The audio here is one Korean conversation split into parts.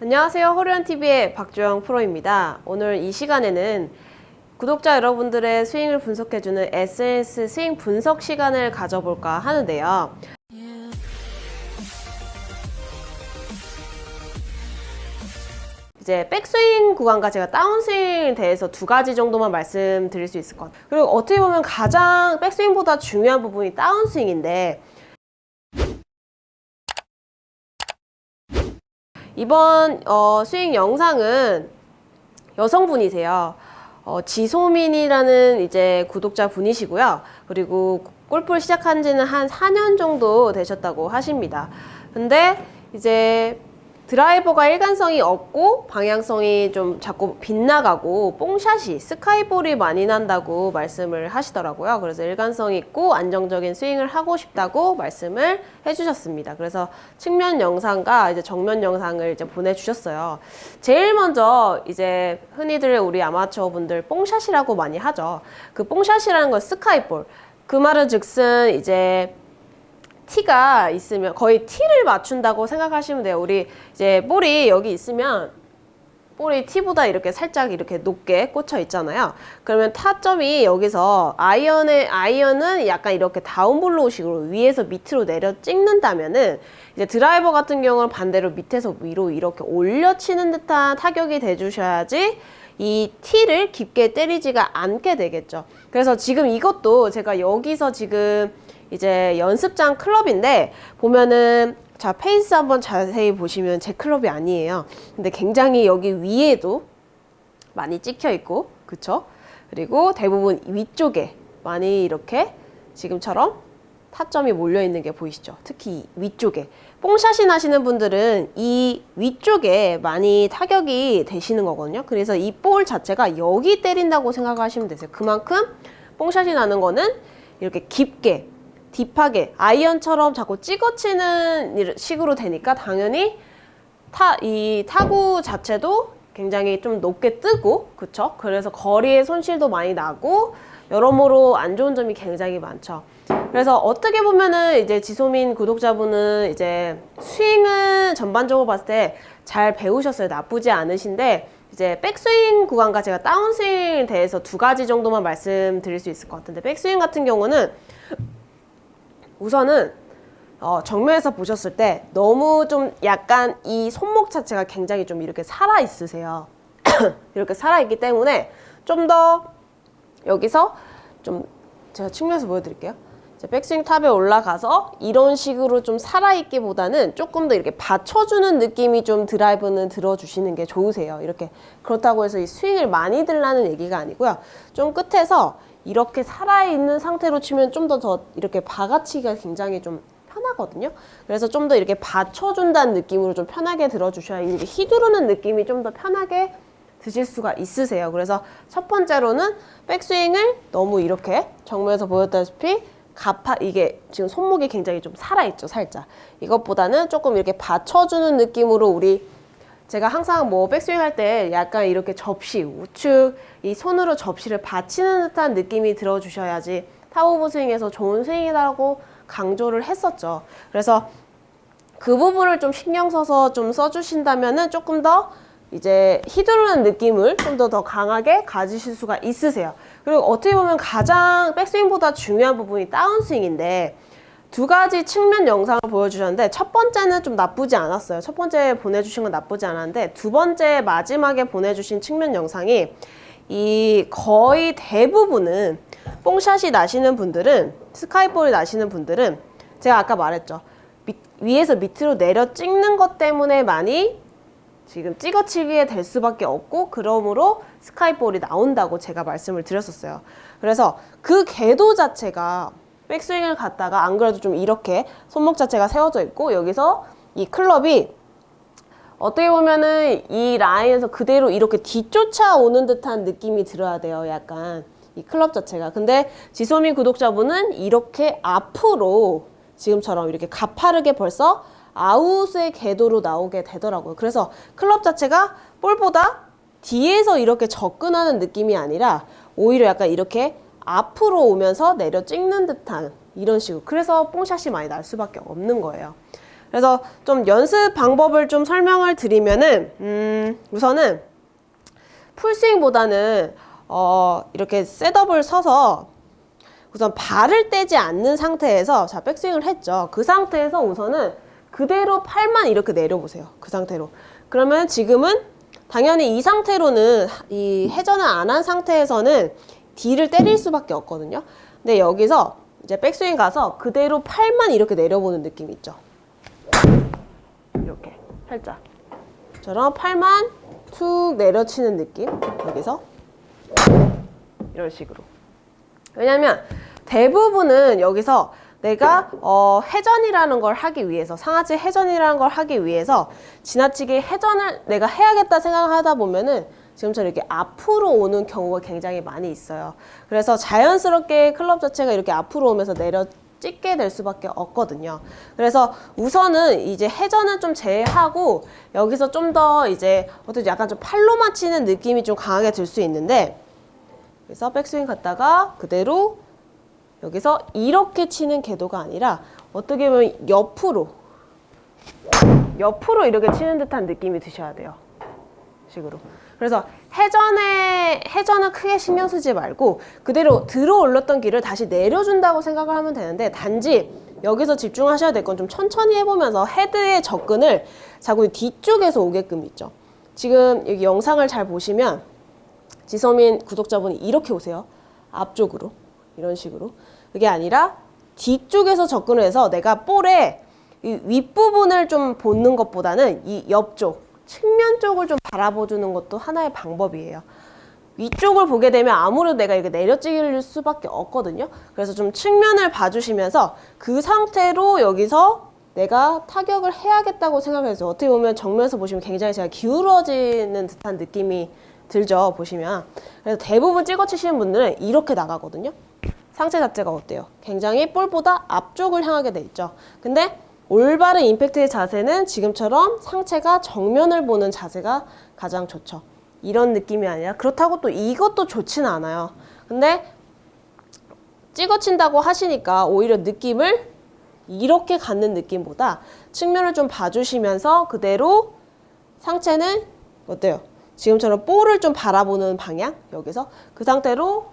안녕하세요. 호리언TV의 박주영 프로입니다. 오늘 이 시간에는 구독자 여러분들의 스윙을 분석해주는 SNS 스윙 분석 시간을 가져볼까 하는데요. 이제 백스윙 구간과 제가 다운스윙에 대해서 두 가지 정도만 말씀드릴 수 있을 것 같아요. 그리고 어떻게 보면 가장 백스윙보다 중요한 부분이 다운스윙인데, 이번 스윙 영상은 여성분이세요. 지소민이라는 이제 구독자 분이시고요. 그리고 골프를 시작한 지는 한 4년 정도 되셨다고 하십니다. 근데 이제 드라이버가 일관성이 없고 방향성이 좀 자꾸 빗나가고 뽕샷이 스카이볼이 많이 난다고 말씀을 하시더라고요. 그래서 일관성 있고 안정적인 스윙을 하고 싶다고 말씀을 해주셨습니다. 그래서 측면 영상과 이제 정면 영상을 이제 보내주셨어요. 제일 먼저 이제 흔히들 우리 아마추어 분들 뽕샷이라고 많이 하죠. 그 뽕샷이라는 건 스카이볼. 그 말은 즉슨 이제 티가 있으면 거의 티를 맞춘다고 생각하시면 돼요. 우리 이제 볼이 여기 있으면 볼이 티보다 이렇게 살짝 이렇게 높게 꽂혀 있잖아요. 그러면 타점이 여기서 아이언은 약간 이렇게 다운블로우 식으로 위에서 밑으로 내려 찍는다면은 이제 드라이버 같은 경우는 반대로 밑에서 위로 이렇게 올려치는 듯한 타격이 돼주셔야지 이 티를 깊게 때리지가 않게 되겠죠. 그래서 지금 이것도 제가 여기서 지금 이제 연습장 클럽인데 보면은 자 페이스 한번 자세히 보시면 제 클럽이 아니에요. 근데 굉장히 여기 위에도 많이 찍혀 있고 그쵸? 그리고 대부분 위쪽에 많이 이렇게 지금처럼 타점이 몰려 있는 게 보이시죠? 특히 위쪽에 뽕샷이 나시는 분들은 이 위쪽에 많이 타격이 되시는 거거든요. 그래서 이 볼 자체가 여기 때린다고 생각하시면 되세요. 그만큼 뽕샷이 나는 거는 이렇게 깊게 딥하게 아이언처럼 자꾸 찍어치는 식으로 되니까 당연히 이 타구 자체도 굉장히 좀 높게 뜨고 그쵸? 그래서 거리의 손실도 많이 나고 여러모로 안 좋은 점이 굉장히 많죠. 그래서 어떻게 보면은 이제 지소민 구독자분은 이제 스윙은 전반적으로 봤을 때 잘 배우셨어요. 나쁘지 않으신데 이제 백스윙 구간과 제가 다운스윙에 대해서 두 가지 정도만 말씀드릴 수 있을 것 같은데, 백스윙 같은 경우는 우선은 정면에서 보셨을 때 너무 좀 약간 이 손목 자체가 굉장히 좀 이렇게 살아 있으세요. 이렇게 살아 있기 때문에 좀 더 여기서 좀 제가 측면에서 보여드릴게요. 백스윙 탑에 올라가서 이런 식으로 좀 살아있기보다는 조금 더 이렇게 받쳐주는 느낌이 좀 드라이브는 들어주시는 게 좋으세요. 이렇게 그렇다고 해서 이 스윙을 많이 들라는 얘기가 아니고요. 좀 끝에서 이렇게 살아있는 상태로 치면 좀 더 이렇게 박아치기가 굉장히 좀 편하거든요. 그래서 좀 더 이렇게 받쳐준다는 느낌으로 좀 편하게 들어주셔야 이렇게 휘두르는 느낌이 좀 더 편하게 드실 수가 있으세요. 그래서 첫 번째로는 백스윙을 너무 이렇게 정면에서 보였다시피 이게 지금 손목이 굉장히 좀 살아있죠, 살짝. 이것보다는 조금 이렇게 받쳐주는 느낌으로 제가 항상 뭐 백스윙 할 때 약간 이렇게 접시, 우측, 이 손으로 접시를 받치는 듯한 느낌이 들어주셔야지 탑오브 스윙에서 좋은 스윙이라고 강조를 했었죠. 그래서 그 부분을 좀 신경 써서 좀 써주신다면은 조금 더 이제 휘두르는 느낌을 좀 더 강하게 가지실 수가 있으세요. 그리고 어떻게 보면 가장 백스윙보다 중요한 부분이 다운스윙인데, 두 가지 측면 영상을 보여주셨는데 첫 번째는 좀 나쁘지 않았어요. 첫 번째 보내주신 건 나쁘지 않았는데 두 번째 마지막에 보내주신 측면 영상이 이 거의 대부분은 뽕샷이 나시는 분들은, 스카이볼이 나시는 분들은 제가 아까 말했죠. 위에서 밑으로 내려 찍는 것 때문에 많이 지금 찍어치기에 될 수밖에 없고, 그러므로 스카이볼이 나온다고 제가 말씀을 드렸었어요. 그래서 그 궤도 자체가 백스윙을 갔다가 안 그래도 좀 이렇게 손목 자체가 세워져 있고 여기서 이 클럽이 어떻게 보면은 이 라인에서 그대로 이렇게 뒤쫓아오는 듯한 느낌이 들어야 돼요. 약간 이 클럽 자체가. 근데 지소민 구독자분은 이렇게 앞으로 지금처럼 이렇게 가파르게 벌써 아웃의 궤도로 나오게 되더라고요. 그래서 클럽 자체가 볼보다 뒤에서 이렇게 접근하는 느낌이 아니라 오히려 약간 이렇게 앞으로 오면서 내려 찍는 듯한 이런 식으로. 그래서 뽕샷이 많이 날 수밖에 없는 거예요. 그래서 좀 연습 방법을 좀 설명을 드리면은 우선은 풀스윙보다는 이렇게 셋업을 서서 우선 발을 떼지 않는 상태에서 자 백스윙을 했죠. 그 상태에서 우선은 그대로 팔만 이렇게 내려보세요. 그 상태로. 그러면 지금은 당연히 이 상태로는 이 회전을 안 한 상태에서는 D를 때릴 수밖에 없거든요. 근데 여기서 이제 백스윙 가서 그대로 팔만 이렇게 내려보는 느낌 있죠. 이렇게 살짝 저런 팔만 툭 내려치는 느낌. 여기서 이런 식으로. 왜냐면 대부분은 여기서 내가 회전이라는 걸 하기 위해서 상하체 회전이라는 걸 하기 위해서 지나치게 회전을 내가 해야겠다 생각하다 보면은 지금처럼 이렇게 앞으로 오는 경우가 굉장히 많이 있어요. 그래서 자연스럽게 클럽 자체가 이렇게 앞으로 오면서 내려 찍게 될 수밖에 없거든요. 그래서 우선은 이제 회전은 좀 제외하고 여기서 좀 더 이제 어떻게 약간 좀 팔로만 치는 느낌이 좀 강하게 들 수 있는데 그래서 백스윙 갔다가 그대로 여기서 이렇게 치는 궤도가 아니라 어떻게 보면 옆으로 이렇게 치는 듯한 느낌이 드셔야 돼요. 식으로. 그래서 회전은 크게 신경 쓰지 말고 그대로 들어 올렸던 길을 다시 내려준다고 생각을 하면 되는데 단지 여기서 집중하셔야 될 건 좀 천천히 해보면서 헤드의 접근을 자꾸 뒤쪽에서 오게끔 있죠. 지금 여기 영상을 잘 보시면 지소민 구독자분이 이렇게 오세요. 앞쪽으로. 이런 식으로. 그게 아니라 뒤쪽에서 접근을 해서 내가 볼의 이 윗부분을 좀 보는 것보다는 이 옆쪽, 측면 쪽을 좀 바라봐주는 것도 하나의 방법이에요. 위쪽을 보게 되면 아무래도 내가 이렇게 내려찍을 수밖에 없거든요. 그래서 좀 측면을 봐주시면서 그 상태로 여기서 내가 타격을 해야겠다고 생각해서 어떻게 보면 정면에서 보시면 굉장히 제가 기울어지는 듯한 느낌이 들죠. 보시면. 그래서 대부분 찍어 치시는 분들은 이렇게 나가거든요. 상체 자체가 어때요? 굉장히 볼보다 앞쪽을 향하게 돼 있죠. 근데 올바른 임팩트의 자세는 지금처럼 상체가 정면을 보는 자세가 가장 좋죠. 이런 느낌이 아니라 그렇다고 또 이것도 좋지는 않아요. 근데 찍어친다고 하시니까 오히려 느낌을 이렇게 갖는 느낌보다 측면을 좀 봐주시면서 그대로 상체는 어때요? 지금처럼 볼을 좀 바라보는 방향 여기서 그 상태로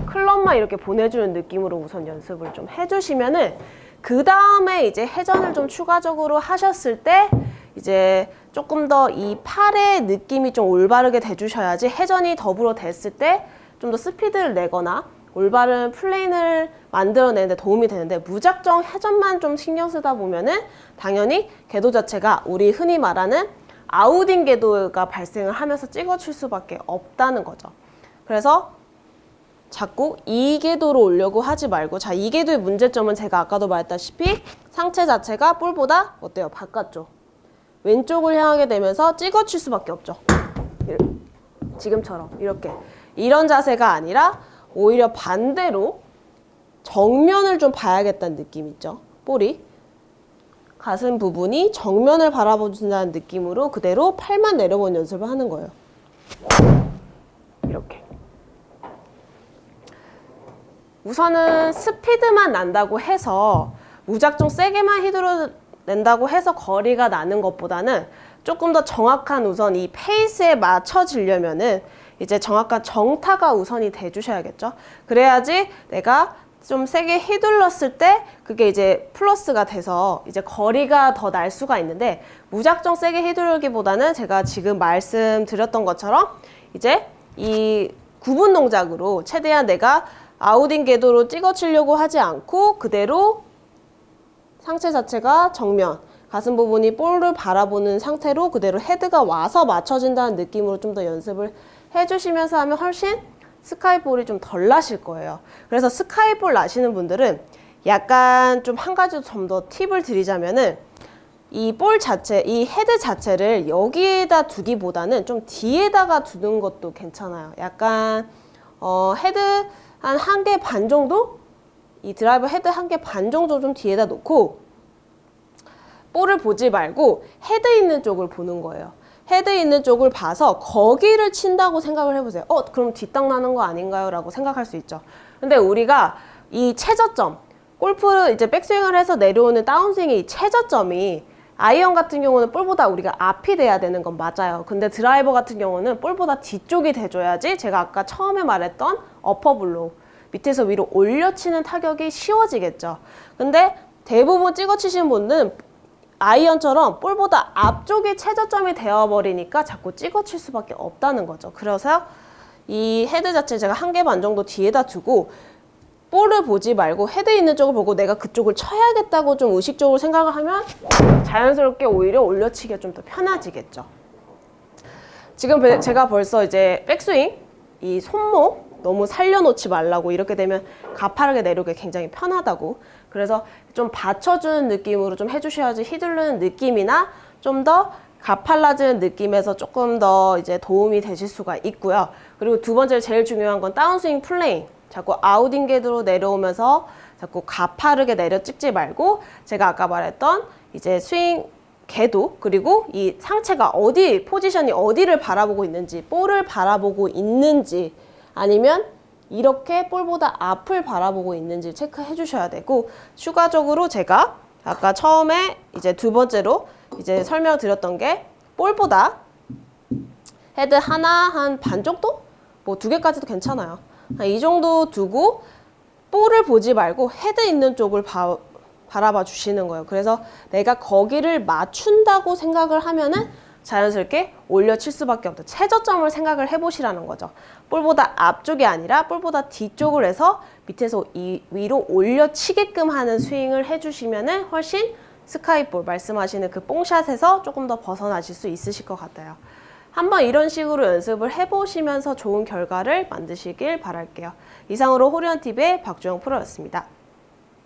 클럽만 이렇게 보내주는 느낌으로 우선 연습을 좀 해주시면은 그 다음에 이제 회전을 좀 추가적으로 하셨을 때 이제 조금 더 이 팔의 느낌이 좀 올바르게 돼주셔야지 회전이 더불어 됐을 때 좀 더 스피드를 내거나 올바른 플레인을 만들어내는데 도움이 되는데 무작정 회전만 좀 신경 쓰다 보면은 당연히 궤도 자체가 우리 흔히 말하는 아웃인 궤도가 발생을 하면서 찍어칠 수밖에 없다는 거죠. 그래서 자꾸 이 궤도로 오려고 하지 말고 자, 이 궤도의 문제점은 제가 아까도 말했다시피 상체 자체가 볼보다 어때요? 바깥쪽. 왼쪽을 향하게 되면서 찍어칠 수밖에 없죠. 지금처럼 이렇게. 이런 자세가 아니라 오히려 반대로 정면을 좀 봐야겠다는 느낌 있죠. 볼이. 가슴 부분이 정면을 바라보준다는 느낌으로 그대로 팔만 내려보는 연습을 하는 거예요. 이렇게. 우선은 스피드만 난다고 해서 무작정 세게만 휘둘러낸다고 해서 거리가 나는 것보다는 조금 더 정확한 우선 이 페이스에 맞춰지려면은 이제 정확한 정타가 우선이 돼주셔야겠죠. 그래야지 내가 좀 세게 휘둘렀을 때 그게 이제 플러스가 돼서 이제 거리가 더 날 수가 있는데 무작정 세게 휘두르기보다는 제가 지금 말씀드렸던 것처럼 이제 이 구분 동작으로 최대한 내가 아웃인 궤도로 찍어치려고 하지 않고 그대로 상체 자체가 정면, 가슴 부분이 볼을 바라보는 상태로 그대로 헤드가 와서 맞춰진다는 느낌으로 좀 더 연습을 해주시면서 하면 훨씬 스카이볼이 좀 덜 나실 거예요. 그래서 스카이볼 나시는 분들은 약간 좀 한 가지 좀 더 팁을 드리자면은 이 볼 자체, 이 헤드 자체를 여기에다 두기보다는 좀 뒤에다가 두는 것도 괜찮아요. 약간 헤드 한 개 반 정도? 이 드라이버 헤드 한 개 반 정도 좀 뒤에다 놓고 볼을 보지 말고 헤드 있는 쪽을 보는 거예요. 헤드 있는 쪽을 봐서 거기를 친다고 생각을 해보세요. 그럼 뒷땅 나는 거 아닌가요? 라고 생각할 수 있죠. 근데 우리가 이 최저점, 골프 이제 백스윙을 해서 내려오는 다운스윙의 최저점이 아이언 같은 경우는 볼보다 우리가 앞이 돼야 되는 건 맞아요. 근데 드라이버 같은 경우는 볼보다 뒤쪽이 돼줘야지 제가 아까 처음에 말했던 어퍼블로우 밑에서 위로 올려치는 타격이 쉬워지겠죠. 근데 대부분 찍어치시는 분들은 아이언처럼 볼보다 앞쪽이 최저점이 되어버리니까 자꾸 찍어칠 수밖에 없다는 거죠. 그래서 이 헤드 자체 제가 1개 반 정도 뒤에다 두고 볼을 보지 말고 헤드 있는 쪽을 보고 내가 그쪽을 쳐야겠다고 좀 의식적으로 생각을 하면 자연스럽게 오히려 올려치기가 좀 더 편해지겠죠. 지금 제가 벌써 이제 백스윙, 이 손목 너무 살려놓지 말라고 이렇게 되면 가파르게 내려오기 굉장히 편하다고 그래서 좀 받쳐주는 느낌으로 좀 해주셔야지 휘두르는 느낌이나 좀 더 가팔라지는 느낌에서 조금 더 이제 도움이 되실 수가 있고요. 그리고 두 번째 제일 중요한 건 다운스윙 플레잉. 자꾸 아웃인게드로 내려오면서 자꾸 가파르게 내려 찍지 말고 제가 아까 말했던 이제 스윙 궤도 그리고 이 상체가 어디 포지션이 어디를 바라보고 있는지 볼을 바라보고 있는지 아니면 이렇게 볼보다 앞을 바라보고 있는지 체크해 주셔야 되고 추가적으로 제가 아까 처음에 이제 두 번째로 이제 설명드렸던 게 볼보다 헤드 하나 한 반 정도? 뭐 2개까지도 괜찮아요. 이 정도 두고 볼을 보지 말고 헤드 있는 쪽을 바라봐 주시는 거예요. 그래서 내가 거기를 맞춘다고 생각을 하면은 자연스럽게 올려칠 수밖에 없다. 최저점을 생각을 해보시라는 거죠. 볼보다 앞쪽이 아니라 볼보다 뒤쪽을 해서 밑에서 위로 올려치게끔 하는 스윙을 해주시면은 훨씬 스카이볼 말씀하시는 그 뽕샷에서 조금 더 벗어나실 수 있으실 것 같아요. 한번 이런 식으로 연습을 해보시면서 좋은 결과를 만드시길 바랄게요. 이상으로 호리언TV의 박주영 프로였습니다.